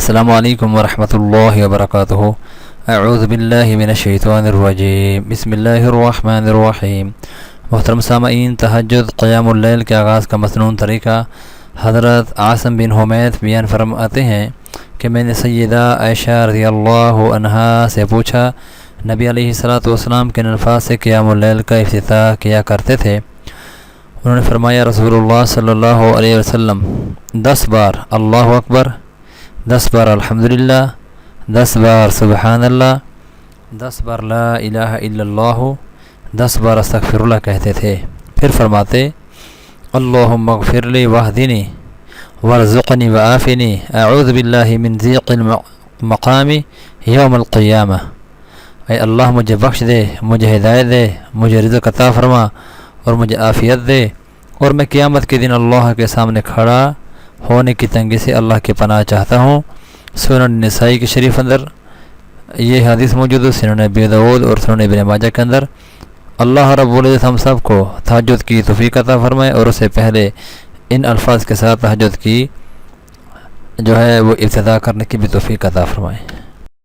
السلام علیکم ورحمۃ اللہ وبرکاتہ۔ اعوذ باللہ من الشیطان الرجیم، بسم اللہ الرحمن الرحیم۔ محترم سامعین، تہجد قیام اللیل کے آغاز کا مسنون طریقہ حضرت عاصم بن حمید بیان فرماتے ہیں کہ میں نے سیدہ عائشہ رضی اللہ عنہا سے پوچھا، نبی علیہ الصلوۃ والسلام کے الفاظ سے قیام اللیل کا افتتاح کیا کرتے تھے؟ انہوں نے فرمایا، رسول اللہ صلی اللہ علیہ وسلم 10 بار اللہ اکبر، 10 بار الحمدللہ، 10 بار سبحان اللہ، 10 بار لا الہ الا اللہ، 10 بار استغفر اللہ کہتے تھے۔ پھر فرماتے، اللہم اغفر لی واہدنی وارزقنی وعافنی اعوذ باللہ من ضیق المقام یوم القیامہ۔ اے اللہ مجھے بخش دے، مجھے ہدایت دے، مجھے رزق عطا فرما اور مجھے عافیت دے، اور میں قیامت کے دن اللہ کے سامنے کھڑا ہونے کی تنگی سے اللہ کی پناہ چاہتا ہوں۔ سنن نسائی کے شریف اندر یہ حدیث موجود ہے، سنن ابی داؤد اور سنن ابن ماجہ کے اندر۔ اللہ رب العزت ہم سب کو تہجد کی توفیق عطا فرمائے، اور اس سے پہلے ان الفاظ کے ساتھ تہجد کی جو ہے وہ ابتدا کرنے کی بھی توفیق عطا فرمائے۔